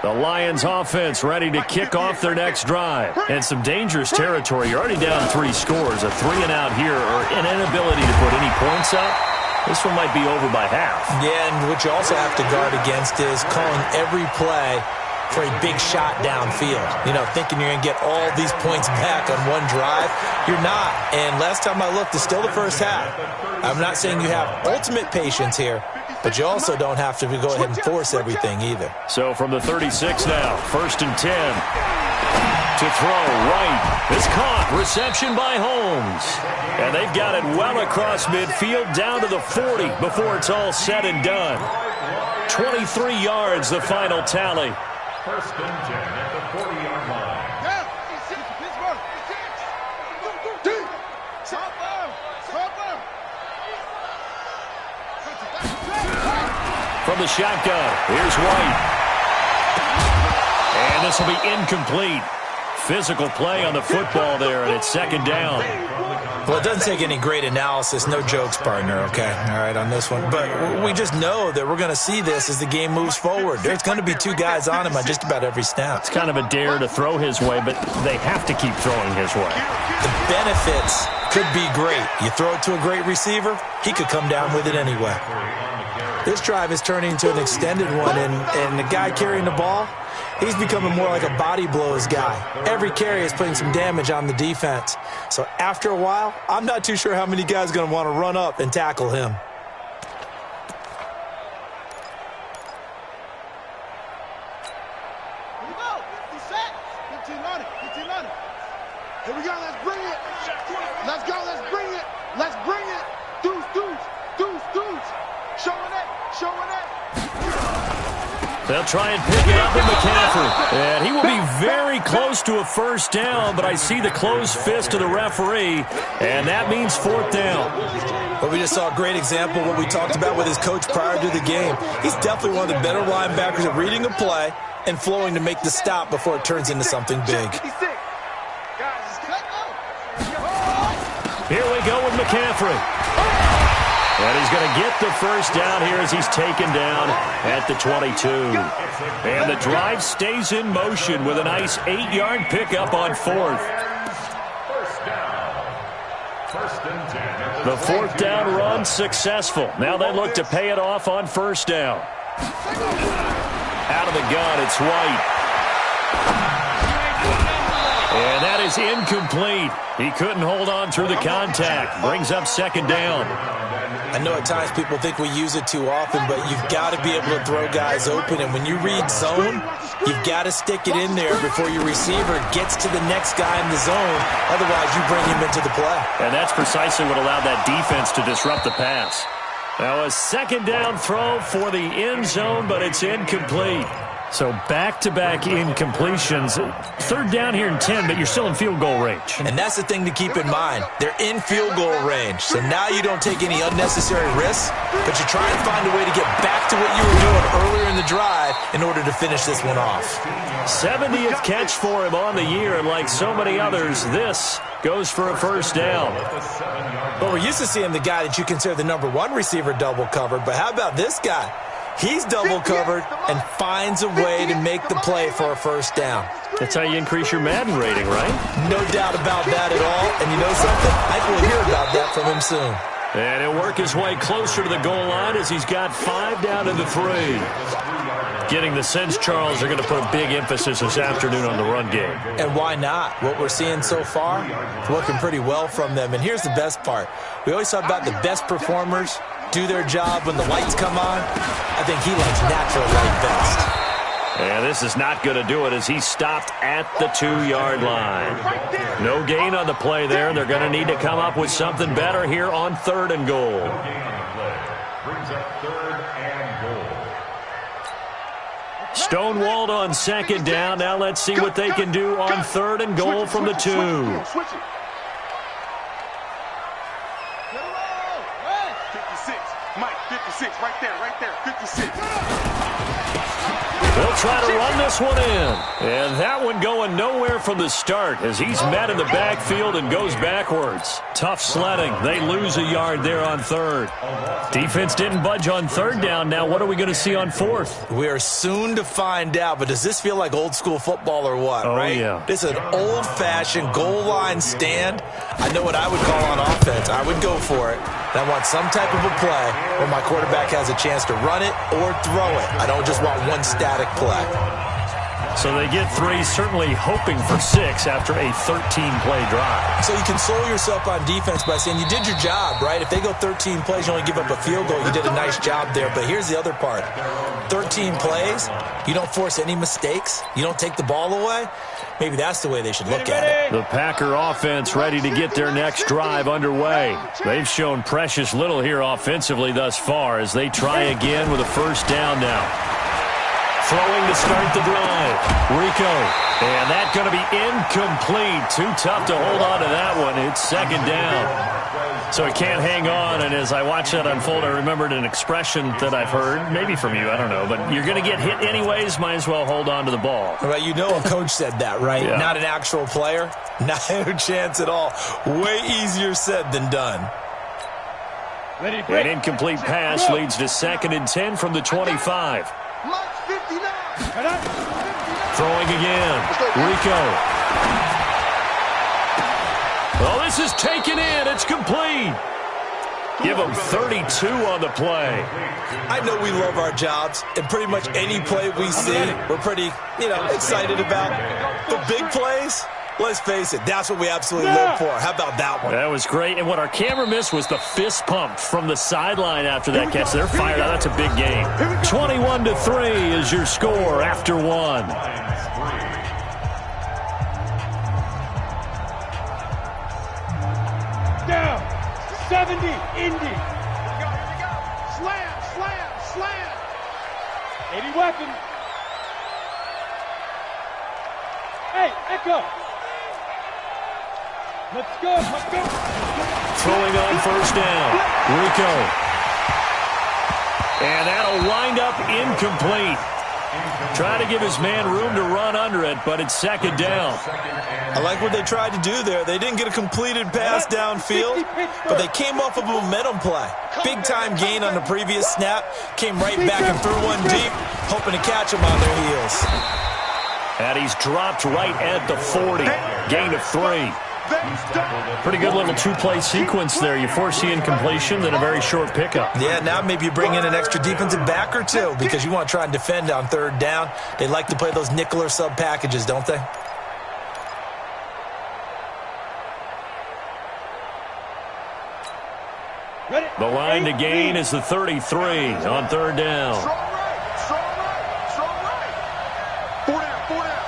The Lions offense ready to kick off their next drive. And some dangerous territory. You're already down 3 scores. A 3-and-out here or an inability to put any points up. This one might be over by half. Yeah, and what you also have to guard against is calling every play for a big shot downfield. You know, thinking you're going to get all these points back on one drive. You're not. And last time I looked, it's still the first half. I'm not saying you have ultimate patience here, but you also don't have to go ahead and force everything either. So from the 36 now, 1st and 10. To throw right. It's caught. Reception by Holmes. And they've got it well across midfield down to the 40 before it's all said and done. 23 yards, the final tally. 1st and 10 at the 40-yard line. From the shotgun, here's White. And this will be incomplete. Physical play on the football there, and it's 2nd down. Well, it doesn't take any great analysis. No jokes, partner, okay? All right, on this one. But we just know that we're going to see this as the game moves forward. There's going to be 2 guys on him on just about every snap. It's kind of a dare to throw his way, but they have to keep throwing his way. The benefits could be great. You throw it to a great receiver, he could come down with it anyway. This drive is turning into an extended one, and the guy carrying the ball, he's becoming more like a body blows guy. Every carry is putting some damage on the defense. So after a while, I'm not too sure how many guys are going to want to run up and tackle him. Here we go, let's bring it. Let's go, let's bring it. Let's bring it. Deuce, deuce, deuce, deuce. Showing it, showing it. They'll try and pick it up in McCaffrey. And he will be very close to a 1st down, but I see the closed fist of the referee, and that means 4th down. Well, we just saw a great example of what we talked about with his coach prior to the game. He's definitely one of the better linebackers at reading a play and flowing to make the stop before it turns into something big. Here we go with McCaffrey. And he's going to get the 1st down here as he's taken down at the 22. And the drive stays in motion with a nice 8-yard pickup on 4th. 1st down. 1st and 10. The 4th down run successful. Now they look to pay it off on 1st down. Out of the gun, it's White. And that is incomplete. He couldn't hold on through the contact. Brings up 2nd down. I know at times people think we use it too often, but you've got to be able to throw guys open. And when you read zone, you've got to stick it in there before your receiver gets to the next guy in the zone. Otherwise, you bring him into the play. And that's precisely what allowed that defense to disrupt the pass. Now a 2nd down throw for the end zone, but it's incomplete. So back-to-back incompletions. 3rd down here and 10, but you're still in field goal range. And that's the thing to keep in mind. They're in field goal range. So now you don't take any unnecessary risks, but you try and find a way to get back to what you were doing earlier in the drive in order to finish this one off. 70th catch for him on the year, and like so many others, this goes for a 1st down. Well, we're used to seeing the guy that you consider the #1 receiver double covered, but how about this guy? He's double covered and finds a way to make the play for a 1st down. That's how you increase your Madden rating, right? No doubt about that at all. And you know something? I think we'll hear about that from him soon. And he'll work his way closer to the goal line as he's got 5 down to the 3. Getting the sense, Charles, are going to put a big emphasis this afternoon on the run game. And why not? What we're seeing so far is working pretty well from them. And here's the best part. We always talk about the best performers do their job when the lights come on. I think he likes natural light best. And this is not going to do it as he's stopped at the 2-yard line. No gain on the play there. They're going to need to come up with something better here on 3rd and goal. Brings up 3rd and goal. Stonewalled on 2nd down. Now let's see what they can do on 3rd and goal from the 2. Mike, 56, right there, 56. They'll try to run this one in. And that one going nowhere from the start as he's met in the backfield and goes backwards. Tough sledding. They lose a yard there on third. Defense didn't budge on third down. Now what are we going to see on fourth? We are soon to find out, but does this feel like old school football or what, Oh, right? yeah. This is an old-fashioned goal line stand. I know what I would call on offense. I would go for it. And I want some type of a play where my quarterback has a chance to run it or throw it. I don't just want one static play. So they get 3, certainly hoping for 6 after a 13-play drive. So you console yourself on defense by saying you did your job, right? If they go 13 plays, you only give up a field goal, you did a nice job there. But here's the other part. 13 plays, you don't force any mistakes, you don't take the ball away. Maybe that's the way they should look at it. The Packer offense ready to get their next drive underway. They've shown precious little here offensively thus far as they try again with a first down now. Throwing to start the drive. Rico. And that's going to be incomplete. Too tough to hold on to that one. It's second down. So it can't hang on. And as I watch that unfold, I remembered an expression that I've heard, maybe from you, I don't know. But you're going to get hit anyways, might as well hold on to the ball. Well, you know a coach said that, right? Yeah. Not an actual player. No chance at all. Way easier said than done. An incomplete pass leads to 2nd and 10 from the 25. Throwing again. Rico. Oh, this is taken in. It's complete. Give them 32 on the play. I know we love our jobs, and pretty much any play we see, we're pretty, excited about. But big plays, let's face it, that's what we absolutely live for. How about that one? That was great. And what our camera missed was the fist pump from the sideline after that catch. They're fired out. That's a big game. 21-3 is your score after 1. Down. 70, Indy. Here we go. Slam, slam, slam. 80 weapon. Hey, Echo. Let's go, let's go. Throwing on first down. Rico. And that'll wind up incomplete. Trying to give his man room to run under it, but it's second down. I like what they tried to do there. They didn't get a completed pass downfield, but they came off of a momentum play. Big-time gain on the previous snap. Came right back and threw one deep, hoping to catch them on their heels. And he's dropped right at the 40. Gain of 3. Pretty good little 2-play sequence there. You force the incompletion, then a very short pickup. Yeah, now maybe you bring in an extra defensive back or two because you want to try and defend on third down. They like to play those nickel or sub packages, don't they? The line to gain is the 33 on third down. Strong right, strong right, strong right. 4 down, 4 down.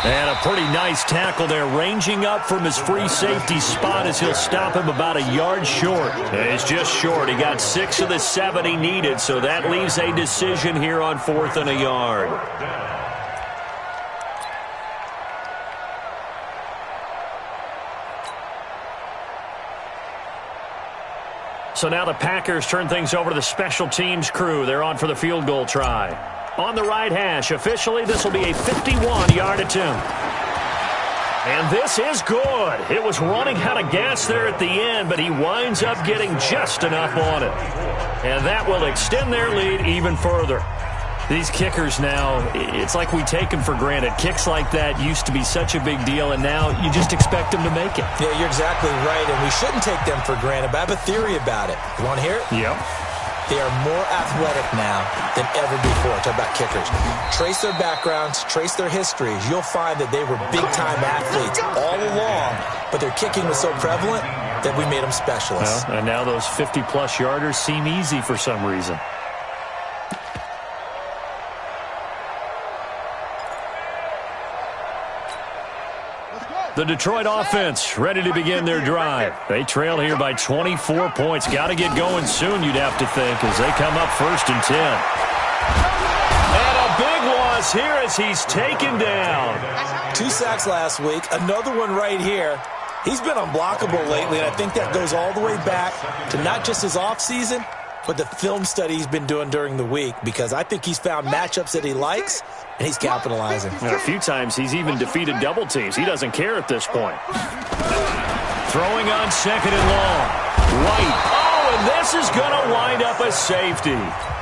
And a pretty nice tackle there, ranging up from his free safety spot as he'll stop him about a yard short. And it's just short. He got 6 of the 7 he needed, so that leaves a decision here on 4th and a yard. So now the Packers turn things over to the special teams crew. They're on for the field goal try. On the right hash, officially, this will be a 51-yard attempt. And this is good. It was running out of gas there at the end, but he winds up getting just enough on it. And that will extend their lead even further. These kickers now, it's like we take them for granted. Kicks like that used to be such a big deal, and now you just expect them to make it. Yeah, you're exactly right, and we shouldn't take them for granted, but I have a theory about it. You want to hear it? Yep. They are more athletic now than ever before. Talk about kickers. Trace their backgrounds, trace their histories. You'll find that they were big-time athletes all along, but their kicking was so prevalent that we made them specialists. Well, and now those 50-plus yarders seem easy for some reason. The Detroit offense ready to begin their drive. They trail here by 24 points. Got to get going soon, you'd have to think, as they come up 1st and 10. And a big one across here as he's taken down. 2 sacks last week, another one right here. He's been unblockable lately, and I think that goes all the way back to not just his offseason, but the film study he's been doing during the week, because I think he's found matchups that he likes, and he's capitalizing. And a few times he's even defeated double teams. He doesn't care at this point. Throwing on 2nd and long. White. Oh, and this is going to wind up a safety.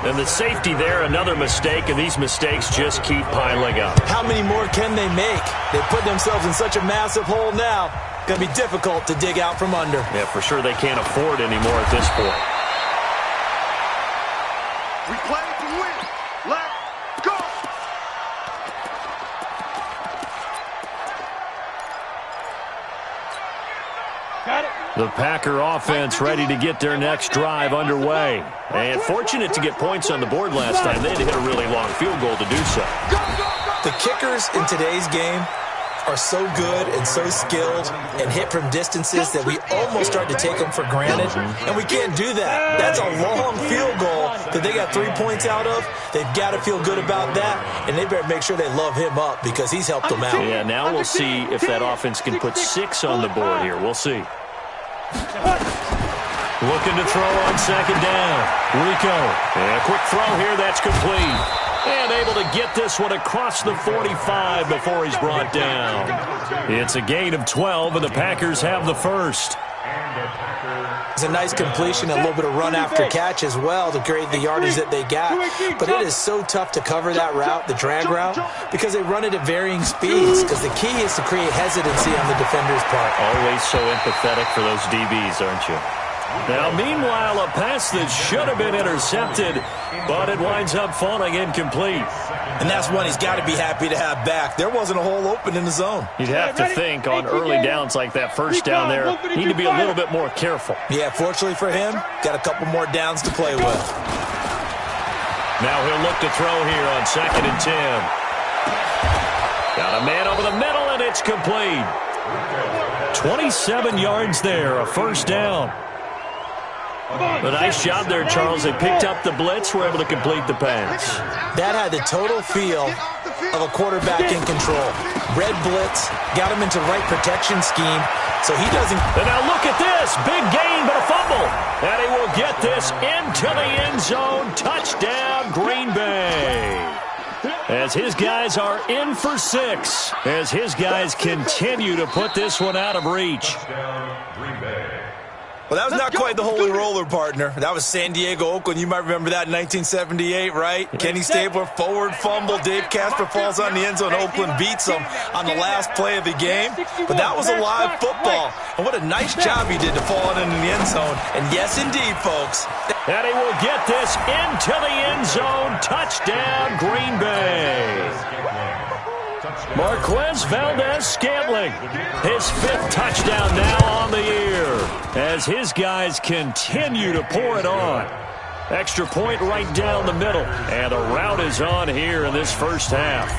And the safety there, another mistake, and these mistakes just keep piling up. How many more can they make? They put themselves in such a massive hole now. Going to be difficult to dig out from under. Yeah, for sure they can't afford anymore at this point. We play to win. Let's go. Got it. The Packer offense ready to get their next drive underway. And fortunate to get points on the board last time. They had to hit a really long field goal to do so. The kickers in today's game are so good and so skilled and hit from distances that we almost start to take them for granted, and we can't do that. That's a long field goal that they got 3 points out of. They've got to feel good about that, and they better make sure they love him up because he's helped them out. Yeah, now we'll see if that offense can put 6 on the board here. We'll see. Looking to throw on 2nd down. Rico. And a quick throw here. That's complete. And able to get this one across the 45 before he's brought down. It's a gain of 12, and the Packers have the first. It's a nice completion, a little bit of run after catch as well to create the yardage that they got. But it is so tough to cover that route, the drag route, because they run it at varying speeds. Because the key is to create hesitancy on the defender's part. Always so empathetic for those DBs, aren't you? Now, meanwhile, a pass that should have been intercepted, but it winds up falling incomplete. And that's one he's got to be happy to have back. There wasn't a hole open in the zone. You'd have to think on early downs like that first down there, need to be a little bit more careful. Yeah, fortunately for him, got a couple more downs to play with. Now he'll look to throw here on 2nd and 10. Got a man over the middle, and it's complete. 27 yards there, a first down. A nice job there, Charles. They picked up the blitz, were able to complete the pass. That had the total feel of a quarterback in control. Red blitz, got him into the right protection scheme, so he doesn't... And now look at this. Big gain, but a fumble. And he will get this into the end zone. Touchdown, Green Bay. As his guys are in for 6. As his guys continue to put this one out of reach. Well, that was not quite the holy roller, partner. That was San Diego, Oakland. You might remember that in 1978, right? Kenny Stabler, forward fumble. Dave Casper falls on the end zone. Oakland beats them on the last play of the game. But that was a live football. And what a nice job he did to fall into the end zone. And yes, indeed, folks. And he will get this into the end zone. Touchdown, Green Bay. Marquez Valdez-Scantling, his 5th touchdown now on the year as his guys continue to pour it on. Extra point right down the middle, and the route is on here in this first half.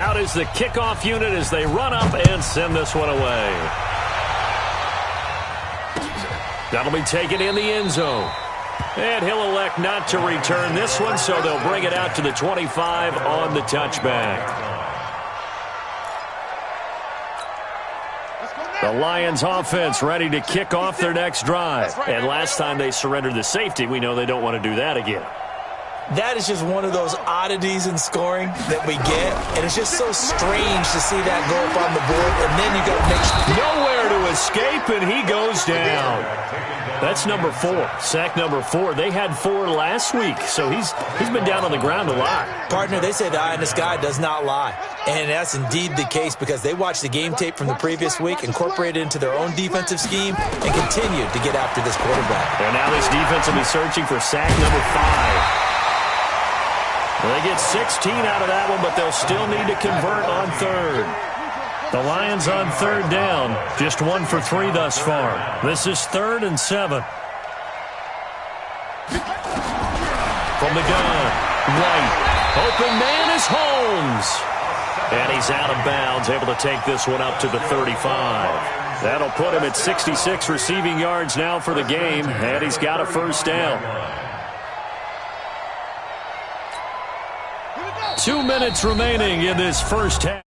Out is the kickoff unit as they run up and send this one away. That'll be taken in the end zone. And he'll elect not to return this one, so they'll bring it out to the 25 on the touchback. The Lions offense ready to kick off their next drive. And last time they surrendered the safety, we know they don't want to do that again. That is just one of those oddities in scoring that we get, and it's just so strange to see that go up on the board, and then you got to make sure. Nowhere to escape, and he goes down. That's number 4, sack number 4. They had 4 last week, so he's been down on the ground a lot. Partner, they say the eye in the sky does not lie, and that's indeed the case because they watched the game tape from the previous week, incorporated it into their own defensive scheme, and continued to get after this quarterback. And now this defense will be searching for sack number 5. They get 16 out of that one, but they'll still need to convert on 3rd. The Lions on 3rd down, just 1 for 3 thus far. This is 3rd and 7. From the gun, White. Open man is Holmes. And he's out of bounds, able to take this one up to the 35. That'll put him at 66 receiving yards now for the game, and he's got a first down. 2 minutes remaining in this first half.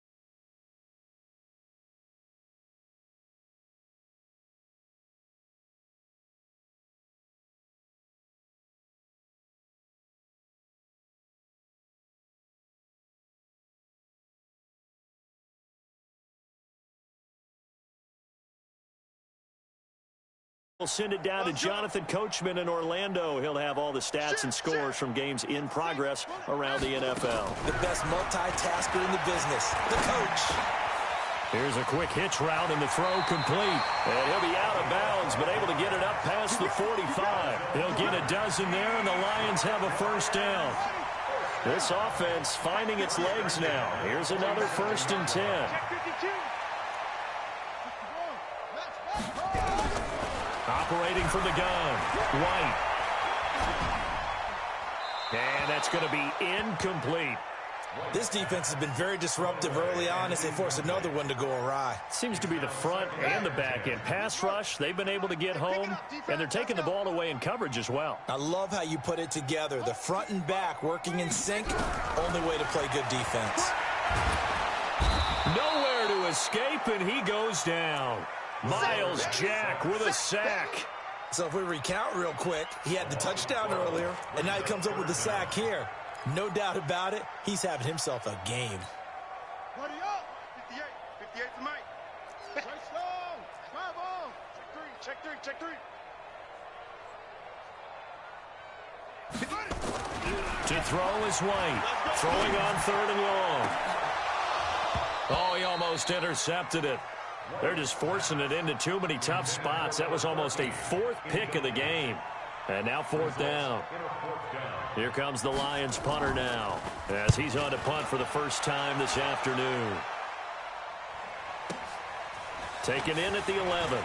We'll send it down to Jonathan Coachman in Orlando. He'll have all the stats and scores from games in progress around the NFL. The best multitasker in the business, the coach. Here's a quick hitch route and the throw complete. And he'll be out of bounds, but able to get it up past the 45. He'll get a dozen there, and the Lions have a first down. This offense finding its legs now. Here's another 1st and 10. Operating from the gun, White. And that's going to be incomplete. This defense has been very disruptive early on as they force another one to go awry. Seems to be the front and the back end. Pass rush, they've been able to get home, and they're taking the ball away in coverage as well. I love how you put it together. The front and back working in sync, only way to play good defense. Nowhere to escape, and he goes down. Miles Jack with a sack. So if we recount real quick, he had the touchdown earlier, and now he comes up with the sack here. No doubt about it, he's having himself a game. Buddy up. 58. 58 to Mike. Right slow. Five on. Check three. Check three. To throw is White. Throwing on 3rd and long. Oh, he almost intercepted it. They're just forcing it into too many tough spots. That was almost a 4th pick of the game. And now 4th down. Here comes the Lions punter now, as he's on to punt for the first time this afternoon. Taken in at the 11.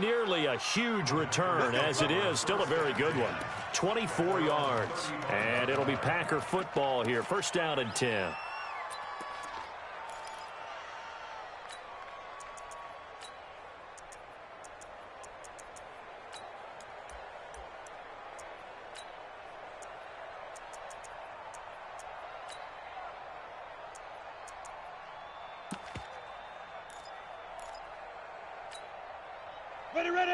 Nearly a huge return, as it is still a very good one. 24 yards, and it'll be Packer football here. First down and 10.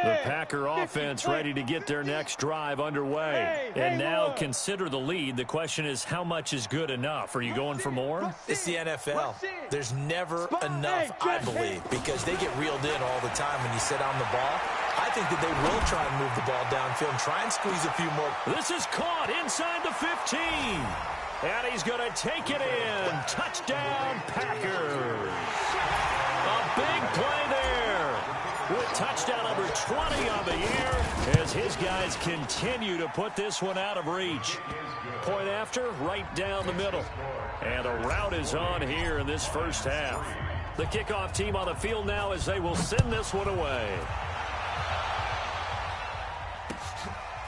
The Packer offense ready to get their next drive underway. And now consider the lead. The question is, how much is good enough? Are you going for more? It's the NFL. There's never enough, I believe, because they get reeled in all the time when you sit on the ball. I think that they will try and move the ball downfield and try and squeeze a few more. This is caught inside the 15. And he's going to take it in. Touchdown, Packers. A big play there. With touchdown number 20 on the year as his guys continue to put this one out of reach. Point after, right down the middle. And a rout is on here in this first half. The kickoff team on the field now as they will send this one away.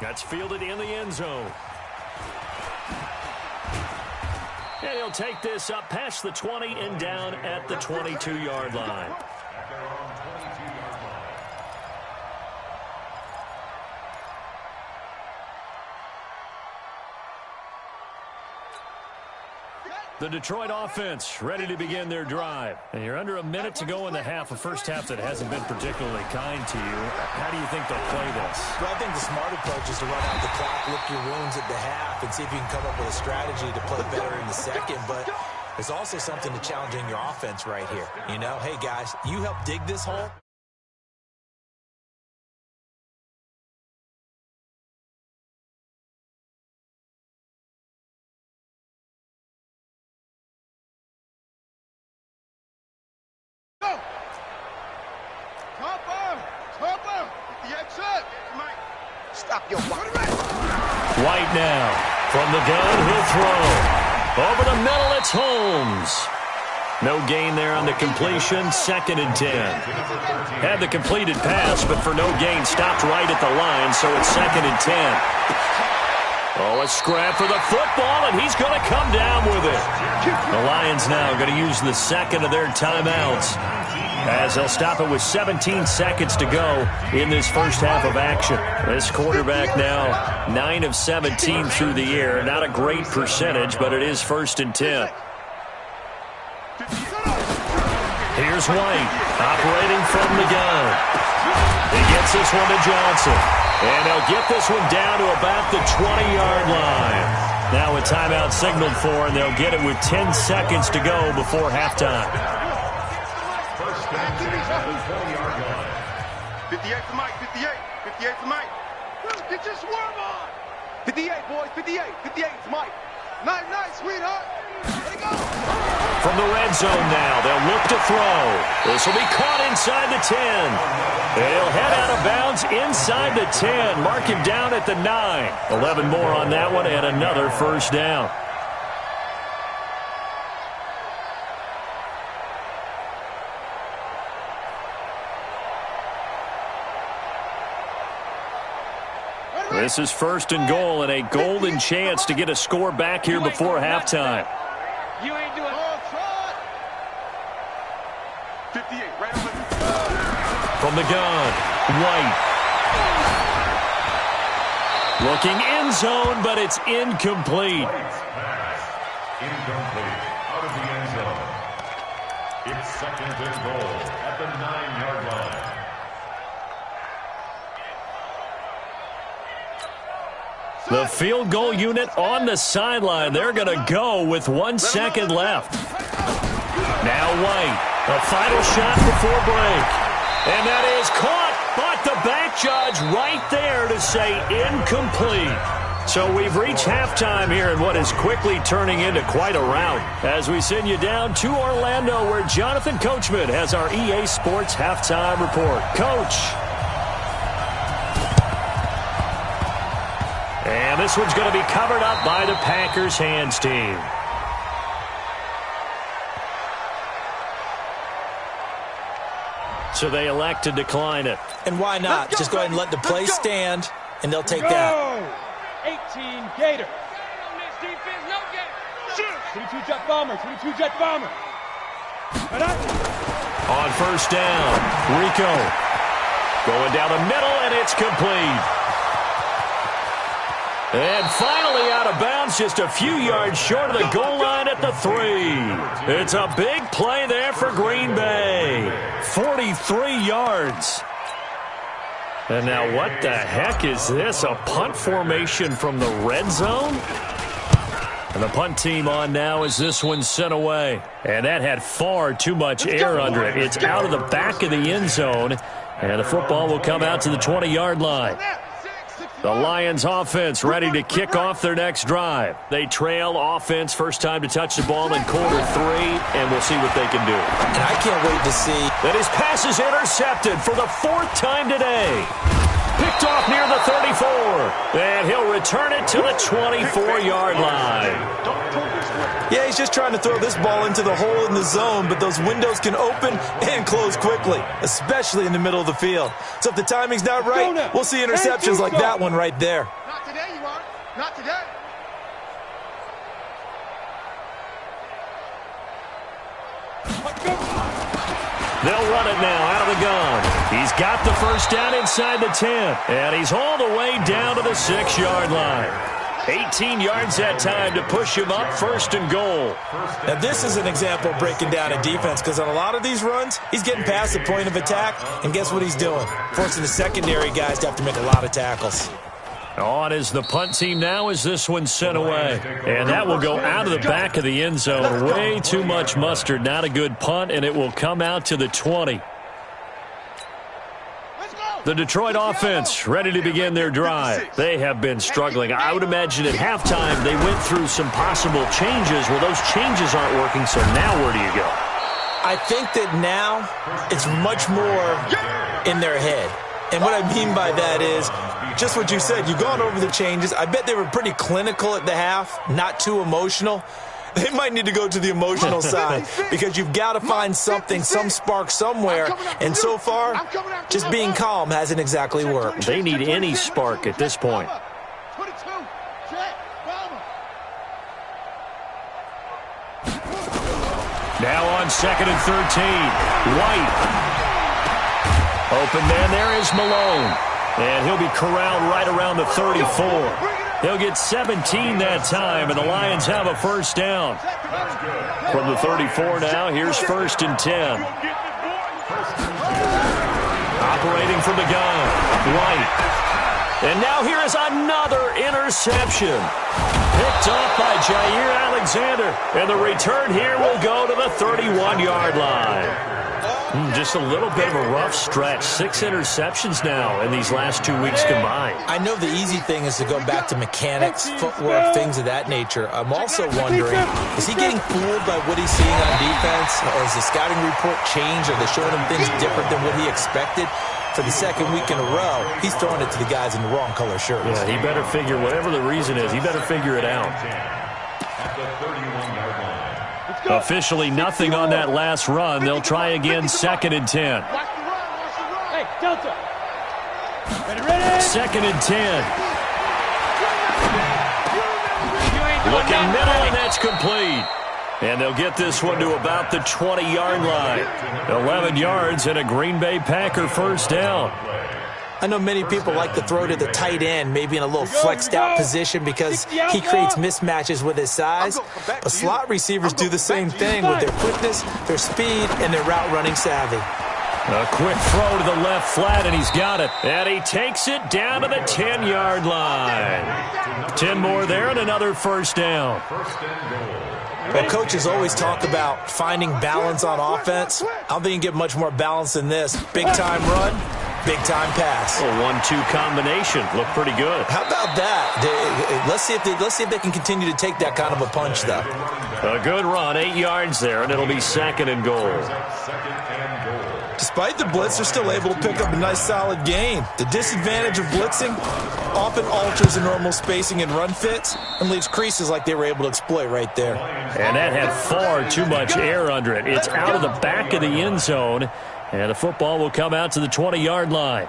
That's fielded in the end zone. And he'll take this up past the 20 and down at the 22-yard line. The Detroit offense ready to begin their drive. And you're under a minute to go in the half, a first half that hasn't been particularly kind to you. How do you think they'll play this? Well, I think the smart approach is to run out the clock, lick your wounds at the half, and see if you can come up with a strategy to play better in the second. But there's also something to challenging your offense right here. You know, hey, guys, you help dig this hole. Stop your White now. From the gun, he'll throw. Over the middle, it's Holmes. No gain there on the completion. 2nd and 10. Had the completed pass, but for no gain, stopped right at the line, so it's 2nd and 10. Oh, a scrap for the football, and he's going to come down with it. The Lions now going to use the second of their timeouts as they'll stop it with 17 seconds to go in this first half of action. This quarterback now 9 of 17 through the air. Not a great percentage, but it is 1st and 10. Here's White operating from the gun. He gets this one to Johnson. And they'll get this one down to about the 20-yard line. Now a timeout signaled for, and they'll get it with 10 seconds to go before halftime. 58 for Mike, 58. 58 for Mike. Get your swerve on. 58, boys, 58. 58 for Mike. Nice, nice, sweetheart. There you go. From the red zone now, they'll look to throw. This will be caught inside the 10. They'll head out of bounds inside the 10. Mark him down at the 9. 11 more on that one and another first down. This is 1st and goal and a golden chance to get a score back here before halftime. You ain't doing all try. 58, right on the... From the gun, White. Looking end zone, but it's incomplete. Incomplete. Out of the end zone. It's 2nd and goal at the 9-yard line. The field goal unit on the sideline. They're going to go with 1 second left. Now White. A final shot before break. And that is caught, but the back judge right there to say incomplete. So we've reached halftime here in what is quickly turning into quite a rout as we send you down to Orlando where Jonathan Coachman has our EA Sports halftime report. Coach. And this one's going to be covered up by the Packers hands team. So they elect to decline it. And why not? Just go ahead and let the play stand, and they'll take that. 18 Gator. 22 Jet Bomber. 22 Jet Bomber. On first down, Rico. Going down the middle, and it's complete. And finally out of bounds, just a few yards short of the goal line at the 3. It's a big play there for Green Bay. 43 yards. And now what the heck is this? A punt formation from the red zone? And the punt team on now as this one's sent away. And that had far too much air under it. It's out of the back of the end zone. And the football will come out to the 20-yard line. The Lions offense ready to kick off their next drive. They trail offense first time to touch the ball in quarter 3, and we'll see what they can do. And I can't wait to see. That his pass is intercepted for the 4th time today. Picked off near the 34, and he'll return it to the 24-yard line. Yeah, he's just trying to throw this ball into the hole in the zone, but those windows can open and close quickly, especially in the middle of the field. So if the timing's not right, we'll see interceptions like that one right there. Not today, you are. Not today. They'll run it now out of the gun. He's got the first down inside the 10, and he's all the way down to the 6-yard line. 18 yards that time to push him up 1st and goal. Now this is an example of breaking down a defense because on a lot of these runs, he's getting past the point of attack, and guess what he's doing? Forcing the secondary guys to have to make a lot of tackles. On is the punt team now as this one's sent away. And that will go out of the back of the end zone. Way too much mustard. Not a good punt, and it will come out to the 20. The Detroit offense ready to begin their drive. They have been struggling. I would imagine at halftime they went through some possible changes. Well, those changes aren't working, so now where do you go? I think that now it's much more in their head. And what I mean by that is just what you said. You've gone over the changes. I bet they were pretty clinical at the half, not too emotional. They might need to go to the emotional side because you've got to find something, some spark somewhere. And so far, just being calm hasn't exactly worked. They need any spark at this point. 22, check. Now on 2nd and 13. White. Open man there is Malone. And he'll be corralled right around the 34. He'll get 17 that time, and the Lions have a first down. From the 34 now, here's 1st and 10. Operating from the gun, White. And now here is another interception. Picked off by Jair Alexander. And the return here will go to the 31-yard line. Just a little bit of a rough stretch. 6 interceptions now in these last 2 weeks combined. I know the easy thing is to go back to mechanics, footwork, things of that nature. I'm also wondering, is he getting fooled by what he's seeing on defense? Or has the scouting report changed? Are they showing him things different than what he expected? For the second week in a row, he's throwing it to the guys in the wrong color shirts. Yeah, he better figure, whatever the reason is, he better figure it out. Officially nothing on that last run. They'll try again 2nd and 10. Hey, Delta. Ready. 2nd and 10. Looking middle, and that's complete. And they'll get this one to about the 20-yard line. 11 yards and a Green Bay Packer first down. I know many people like to throw to the tight end, maybe in a little flexed out position because he creates mismatches with his size. But slot receivers do the same thing with their quickness, their speed, and their route running savvy. A quick throw to the left flat, and he's got it. And he takes it down to the 10-yard line. 10 more there and another first down. Well, coaches always talk about finding balance on offense. I don't think you can get much more balance than this. Big-time run, big-time pass. A 1-2 combination. Look pretty good. How about that? Let's see if they can continue to take that kind of a punch, though. A good run, 8 yards there, and it'll be 2nd and goal. Despite the blitz, they're still able to pick up a nice solid gain. The disadvantage of blitzing often alters the normal spacing and run fits and leaves creases like they were able to exploit right there. And that had far too much air under it. It's out of the back of the end zone, and the football will come out to the 20-yard line.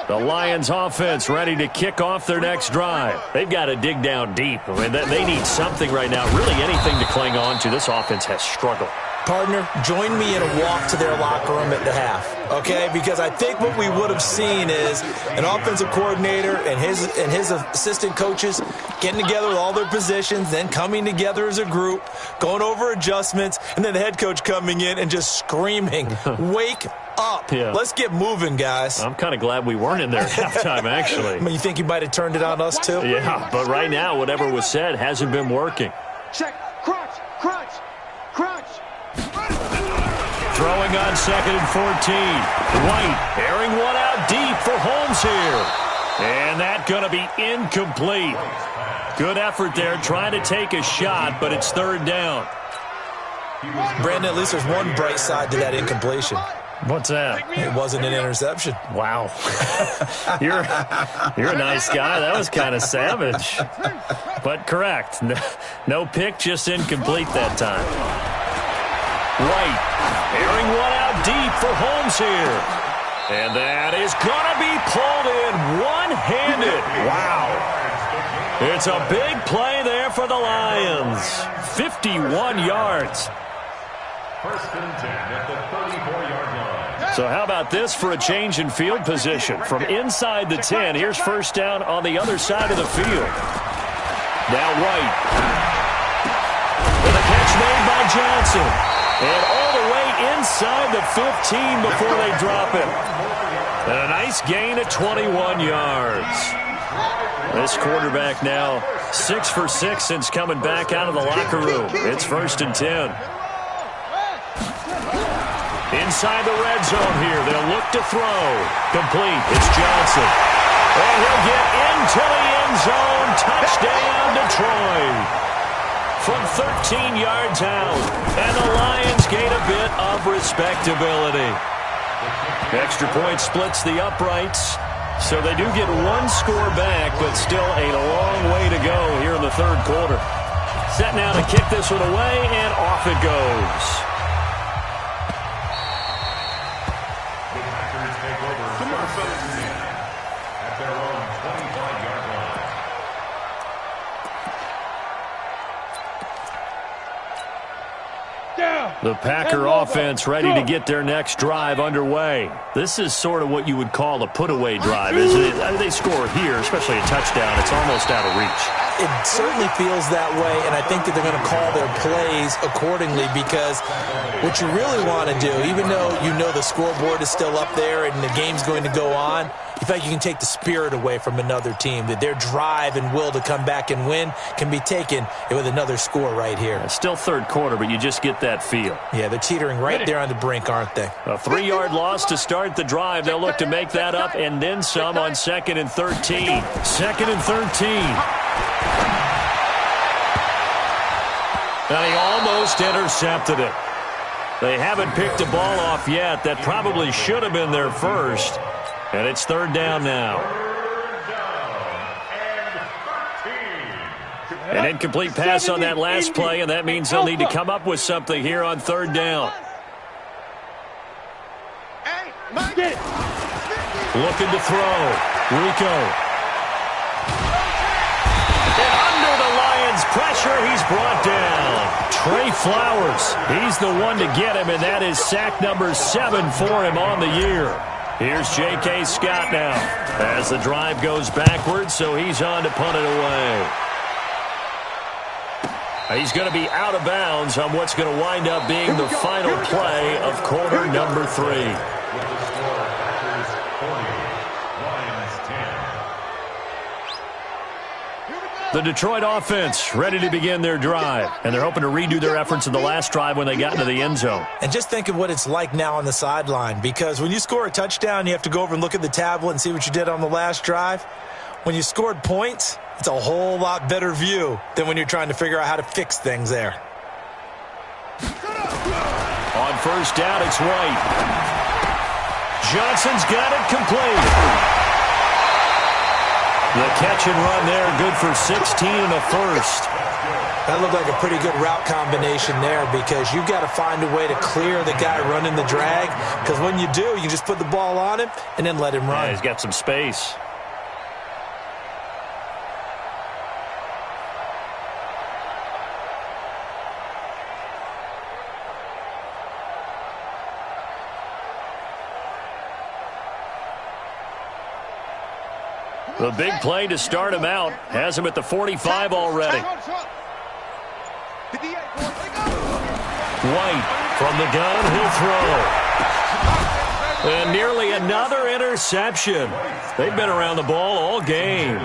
The Lions offense ready to kick off their next drive. They've got to dig down deep. I mean, they need something right now, really anything to cling on to. This offense has struggled. Partner, join me in a walk to their locker room at the half, okay? Because I think what we would have seen is an offensive coordinator and his assistant coaches getting together with all their positions, then coming together as a group, going over adjustments, and then the head coach coming in and just screaming, wake up. Yeah. Let's get moving, guys. I'm kind of glad we weren't in there at halftime, actually. I mean, you think you might have turned it on us, too? Yeah, but right now, whatever was said hasn't been working. Check. Crunch. Crunch. Crunch. Throwing on 2nd and 14. White airing one out deep for Holmes here. And that's going to be incomplete. Good effort there trying to take a shot, but it's 3rd down. Brandon, at least there's one bright side to that incompletion. What's that? It wasn't an interception. Wow. You're a nice guy. That was kind of savage. But correct. No pick, just incomplete that time. White airing one out deep for Holmes here. And that is going to be pulled in one-handed. Wow. It's a big play there for the Lions. 51 yards. 1st and 10 at the 34-yard line. So how about this for a change in field position? From inside the 10, here's first down on the other side of the field. Now White. With a catch made by Johnson. And all the way inside the 15 before they drop it. And a nice gain of 21 yards. This quarterback now 6 for 6 since coming back out of the locker room. It's 1st and 10. Inside the red zone here. They'll look to throw. Complete. It's Johnson. And he'll get into the end zone. Touchdown, Detroit. From 13 yards out. And the Lions gain a bit of respectability. Extra point splits the uprights. So they do get one score back, but still a long way to go here in the 3rd quarter. Set now to kick this one away, and off it goes. take over first and 10 at their own 25-yard line. The Packer offense ready to get their next drive underway. This is sort of what you would call a put-away drive, isn't it? I mean, they score here, especially a touchdown. It's almost out of reach. It certainly feels that way, and I think that they're going to call their plays accordingly because what you really want to do, even though you know the scoreboard is still up there and the game's going to go on, you think you can take the spirit away from another team, that their drive and will to come back and win can be taken with another score right here. It's still third quarter, but you just get that feel. Yeah, they're teetering right there on the brink, aren't they? A 3-yard loss to start the drive. They'll look to make that up and then some on 2nd and 13. 2nd and 13. And he almost intercepted it. They haven't picked a ball off yet. That probably should have been their first. And it's 3rd down now. An incomplete pass on that last play, and that means they'll need to come up with something here on 3rd down. Looking to throw. Rico. And under the Lions' pressure, he's brought down. Trey Flowers. He's the one to get him, and that is sack number 7 for him on the year. Here's J.K. Scott now as the drive goes backwards, so he's on to punt it away. He's going to be out of bounds on what's going to wind up being the final play of quarter number 3. With the score, Packers 40, Lions 10. The Detroit offense ready to begin their drive, and they're hoping to redo their efforts in the last drive when they got into the end zone. And just think of what it's like now on the sideline, because when you score a touchdown, you have to go over and look at the tablet and see what you did on the last drive. When you scored points, it's a whole lot better view than when you're trying to figure out how to fix things there. On 1st down, it's White. Johnson's got it complete. The catch and run there, good for 16 and a first. That looked like a pretty good route combination there because you've got to find a way to clear the guy running the drag, because when you do, you just put the ball on him and then let him run. Yeah, he's got some space. The big play to start him out has him at the 45 already. White from the gun, he'll throw. And nearly another interception. They've been around the ball all game.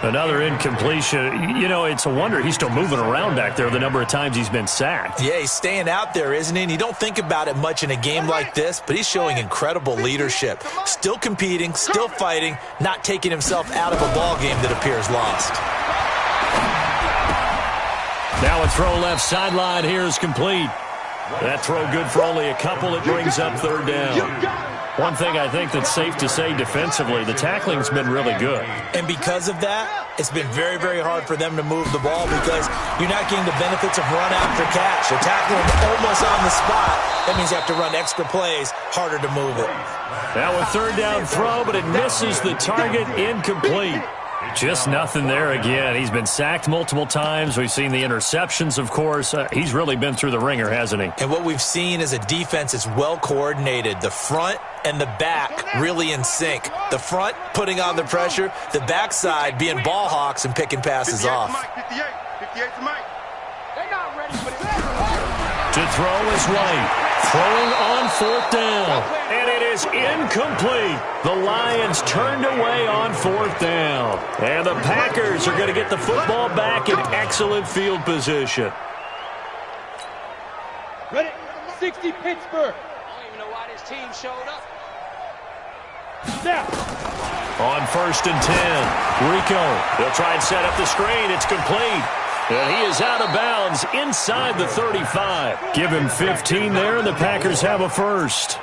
Another incompletion. You know, it's a wonder he's still moving around back there the number of times he's been sacked. Yeah, he's staying out there, isn't he? And you don't think about it much in a game like this, but he's showing incredible leadership. Still competing, still fighting, not taking himself out of a ball game that appears lost. Now a throw left sideline here is complete. That throw good for only a couple. It brings up 3rd down. One thing I think that's safe to say defensively, the tackling's been really good. And because of that, it's been very, very hard for them to move the ball because you're not getting the benefits of run after catch. They're tackling almost on the spot. That means you have to run extra plays, harder to move it. Now a 3rd down throw, but it misses the target, incomplete. Just nothing there again. He's been sacked multiple times. We've seen the interceptions, of course. He's really been through the ringer, hasn't he? And what we've seen is a defense that's well coordinated. The front and the back really in sync. The front putting on the pressure, the backside being ball hawks and picking passes off. 58 to Mike. They're not ready for this. To throw is White. Throwing on 4th down. And it is incomplete. The Lions turned away on 4th down. And the Packers are going to get the football back in excellent field position. Ready? 60 Pittsburgh. I don't even know why this team showed up. Now. On 1st and 10. Rico. They'll try and set up the screen. It's complete. And he is out of bounds inside the 35. Give him 15 there, and the Packers have a first.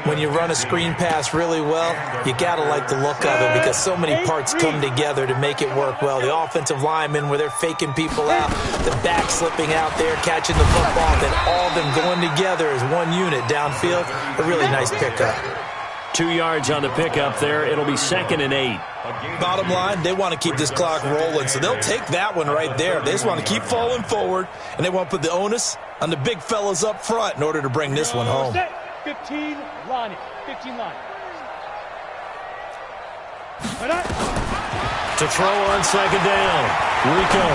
When you run a screen pass really well, you got to like the look of it because so many parts come together to make it work well. The offensive linemen, where they're faking people out, the back slipping out there, catching the football, then all of them going together as one unit downfield. A really nice pickup. 2 yards on the pickup there. It'll be 2nd and 8. Bottom line, they want to keep this clock rolling, so they'll take that one right there. They just want to keep falling forward, and they want to put the onus on the big fellas up front in order to bring this one home. 15 line. 15 line. To throw on 2nd down, Rico.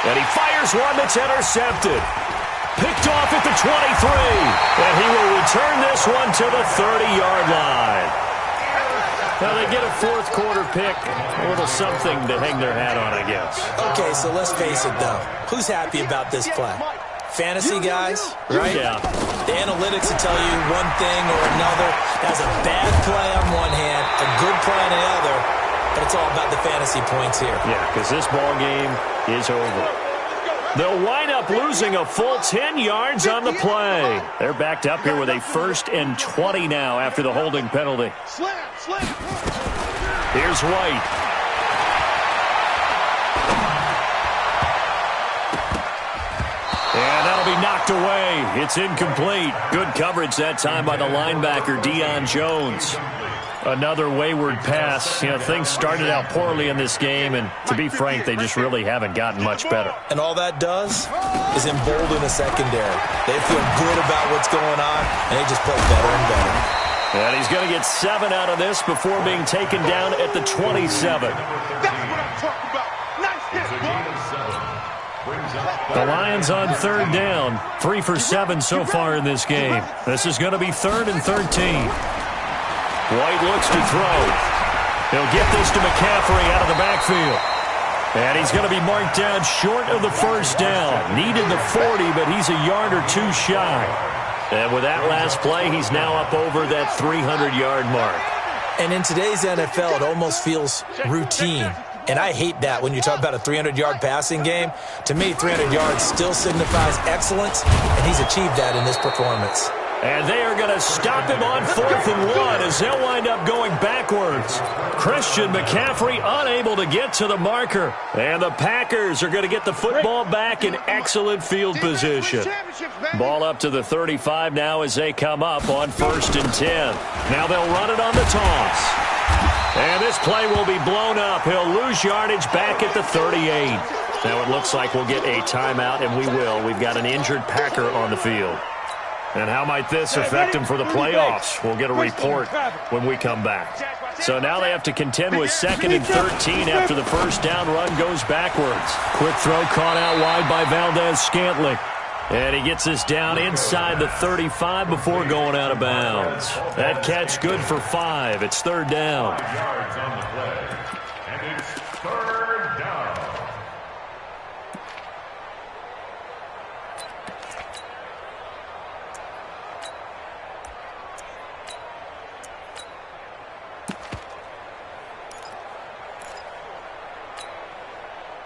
And he fires one that's intercepted. Picked off at the 23. And he will return this one to the 30-yard line. Now they get a 4th quarter pick. A little something to hang their hat on, I guess. Okay, so let's face it, though. Who's happy about this play? Fantasy guys, right? Yeah. The analytics will tell you one thing or another. That's a bad play on one hand, a good play on the other, but it's all about the fantasy points here. Yeah, because this ball game is over. They'll wind up losing a full 10 yards on the play. They're backed up here with a 1st and 20 now after the holding penalty. Here's White. And that'll be knocked away. It's incomplete. Good coverage that time by the linebacker, Deion Jones. Another wayward pass. You know, things started out poorly in this game, and to be frank, they just really haven't gotten much better. And all that does is embolden the secondary. They feel good about what's going on, and they just play better and better. And he's going to get 7 out of this before being taken down at the 27. That's what I'm talking about. Nice hit, The Lions on 3rd down. 3 for 7 so far in this game. This is going to be 3rd and 13. White looks to throw. He'll get this to McCaffrey out of the backfield. And he's going to be marked down short of the 1st down. Needed the 40, but he's a yard or 2 shy. And with that last play, he's now up over that 300-yard mark. And in today's NFL, it almost feels routine. And I hate that when you talk about a 300-yard passing game. To me, 300 yards still signifies excellence, and he's achieved that in this performance. And they are going to stop him on 4th and 1 as they'll wind up going backwards. Christian McCaffrey unable to get to the marker. And the Packers are going to get the football back in excellent field position. Ball up to the 35 now as they come up on 1st and 10. Now they'll run it on the toss. And this play will be blown up. He'll lose yardage back at the 38. Now it looks like we'll get a timeout, and we will. We've got an injured Packer on the field. And how might this affect them for the playoffs? We'll get a report when we come back. So now they have to contend with 2nd and 13 after the 1st down run goes backwards. Quick throw caught out wide by Valdez-Scantling. And he gets this down inside the 35 before going out of bounds. That catch good for 5. It's 3rd down. Yards on the play. And it's 3rd down.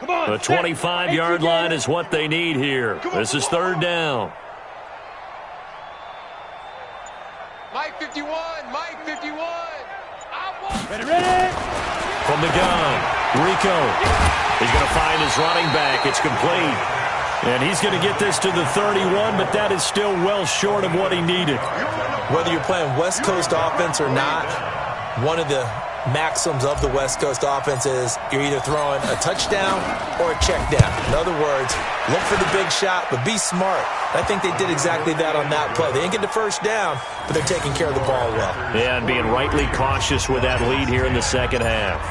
The 25-yard line is what they need here. This is 3rd down. Mike 51, Mike 51. Ready. From the gun, Rico. He's going to find his running back. It's complete. And he's going to get this to the 31, but that is still well short of what he needed. Whether you're playing West Coast offense or not, one of the maxims of the West Coast offense is you're either throwing a touchdown or a check down. In other words, look for the big shot, but be smart. I think they did exactly that on that play. They didn't get the 1st down, but they're taking care of the ball well. Yeah, and being rightly cautious with that lead here in the 2nd half.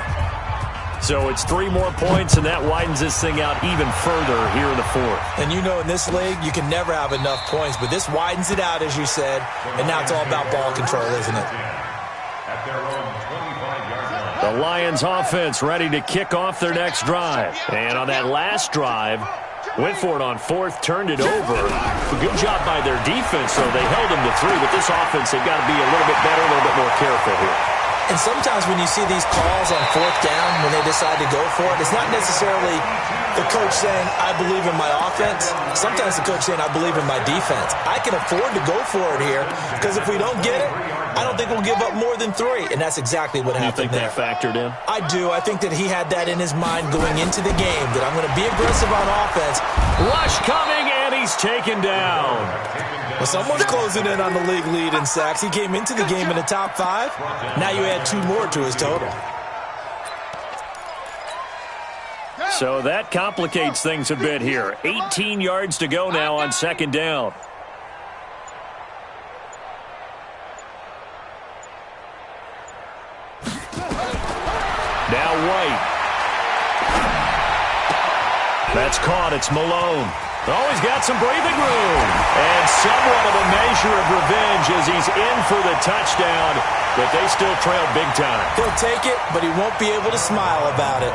So it's 3 more points, and that widens this thing out even further here in the 4th. And you know in this league, you can never have enough points, but this widens it out, as you said, and now it's all about ball control, isn't it? At their own 25-yard line. The Lions offense ready to kick off their next drive. And on that last drive, went for it on 4th, turned it over. Good job by their defense, though. They held them to 3, but this offense, they've got to be a little bit better, a little bit more careful here. And sometimes when you see these calls on 4th down, when they decide to go for it, it's not necessarily the coach saying, I believe in my offense. Sometimes the coach saying, I believe in my defense. I can afford to go for it here because if we don't get it, I don't think we'll give up more than 3. And that's exactly what happened there. You think that factored in? I do. I think that he had that in his mind going into the game, that I'm going to be aggressive on offense. Rush coming, and he's taken down. Well, someone's closing in on the league lead in sacks. He came into the game in the top 5. Now you add 2 more to his total. So that complicates things a bit here. 18 yards to go now on second down. Now White. That's caught. It's Malone. Oh, he's got some breathing room. And somewhat of a measure of revenge as he's in for the touchdown, but they still trail big time. He'll take it, but he won't be able to smile about it.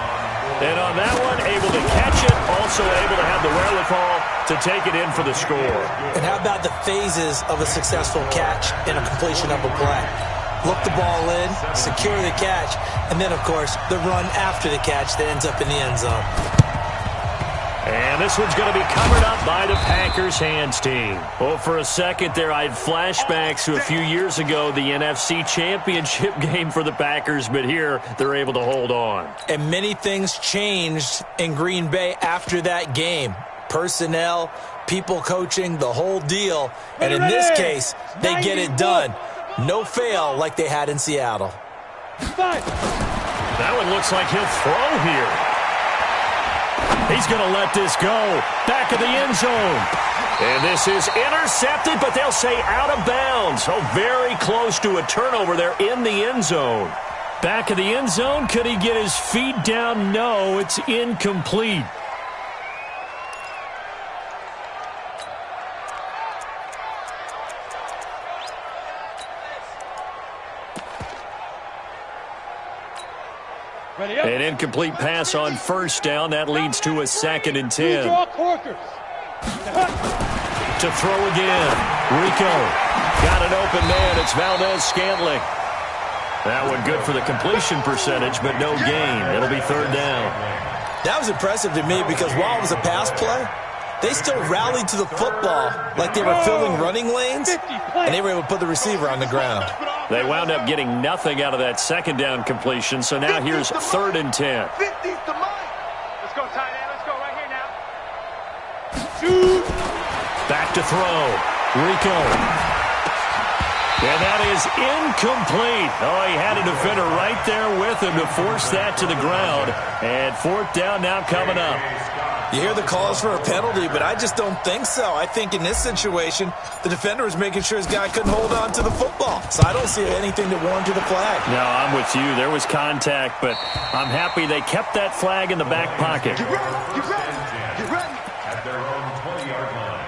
And on that one, able to catch it, also able to have the wherewithal to take it in for the score. And how about the phases of a successful catch and a completion of a play? Look the ball in, secure the catch, and then, of course, the run after the catch that ends up in the end zone. And this one's going to be covered up by the Packers hands team. Well, for a second there, I had flashbacks to a few years ago, the NFC Championship game for the Packers, but here they're able to hold on. And many things changed in Green Bay after that game. Personnel, people coaching, the whole deal. And in this case, they get it done. No fail like they had in Seattle. That one looks like he'll throw here. He's going to let this go. Back of the end zone. And this is intercepted, but they'll say out of bounds. Oh, very close to a turnover there in the end zone. Back of the end zone. Could he get his feet down? No, it's incomplete. An incomplete pass on first down. That leads to a 2nd and 10. To throw again. Rico got an open man. It's Valdez-Scantling. That one good for the completion percentage, but no gain. It'll be 3rd down. That was impressive to me because while it was a pass play, they still rallied to the football like they were filling running lanes, and they were able to put the receiver on the ground. They wound up getting nothing out of that 2nd down completion, so now here's 3rd and 10. Let's go, tight end. Let's go right here now. Back to throw. Rico. And that is incomplete. Oh, he had a defender right there with him to force that to the ground. And 4th down now coming up. You hear the calls for a penalty, but I just don't think so. I think in this situation, the defender was making sure his guy couldn't hold on to the football. So I don't see anything that warranted a flag. No, I'm with you. There was contact, but I'm happy they kept that flag in the back pocket. Get ready. Get ready. Get ready. At their own 20-yard line.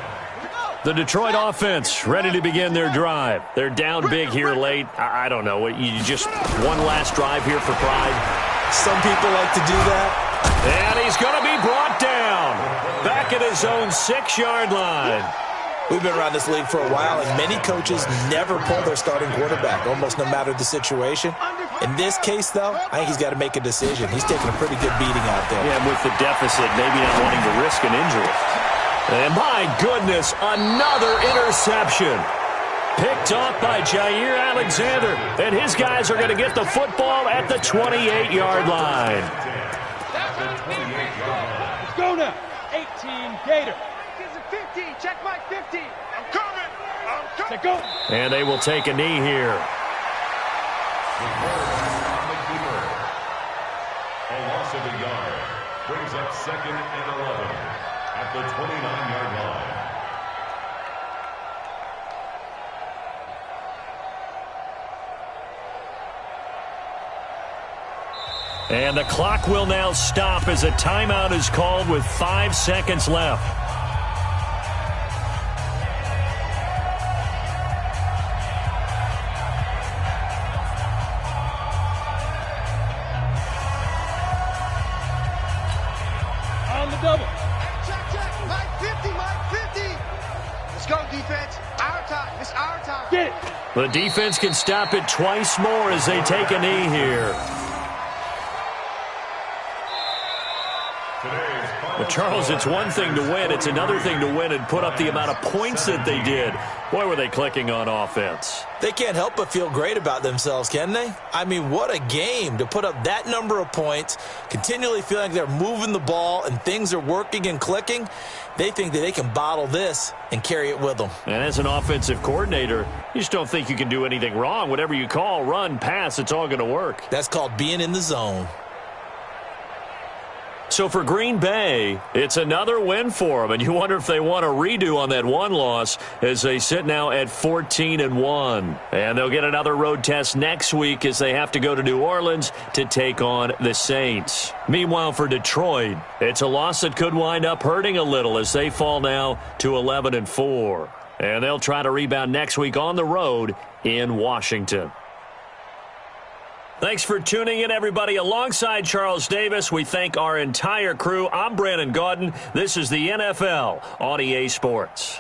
The Detroit offense ready to begin their drive. They're down big here late. I don't know. You just one last drive here for pride. Some people like to do that. And he's going to be brought down. Back at his own 6-yard line. We've been around this league for a while, and many coaches never pull their starting quarterback, almost no matter the situation. In this case, though, I think he's got to make a decision. He's taking a pretty good beating out there. Yeah, with the deficit, maybe not wanting to risk an injury. And my goodness, another interception. Picked off by Jair Alexander. And his guys are going to get the football at the 28-yard line. Let's go now. 18 Gator. It's a 50. Check my 50. I'm coming. Let's go. And they will take a knee here. A loss of a yard brings up 2nd and 11 at the 29-yard line. And the clock will now stop as a timeout is called with 5 seconds left. On the double. Check. Mike 50. Mike 50. Let's go, defense. Our time. It's our time. Get it. The defense can stop it twice more as they take a knee here. The Charles, it's one thing to win. It's another thing to win and put up the amount of points that they did. Boy, were they clicking on offense. They can't help but feel great about themselves, can they? I mean, what a game to put up that number of points, continually feeling like they're moving the ball and things are working and clicking. They think that they can bottle this and carry it with them. And as an offensive coordinator, you just don't think you can do anything wrong. Whatever you call, run, pass, it's all going to work. That's called being in the zone. So for Green Bay, it's another win for them, and you wonder if they want a redo on that one loss as they sit now at 14-1. And they'll get another road test next week as they have to go to New Orleans to take on the Saints. Meanwhile, for Detroit, it's a loss that could wind up hurting a little as they fall now to 11-4. And they'll try to rebound next week on the road in Washington. Thanks for tuning in, everybody. Alongside Charles Davis, we thank our entire crew. I'm Brandon Gaudin. This is the NFL on EA Sports.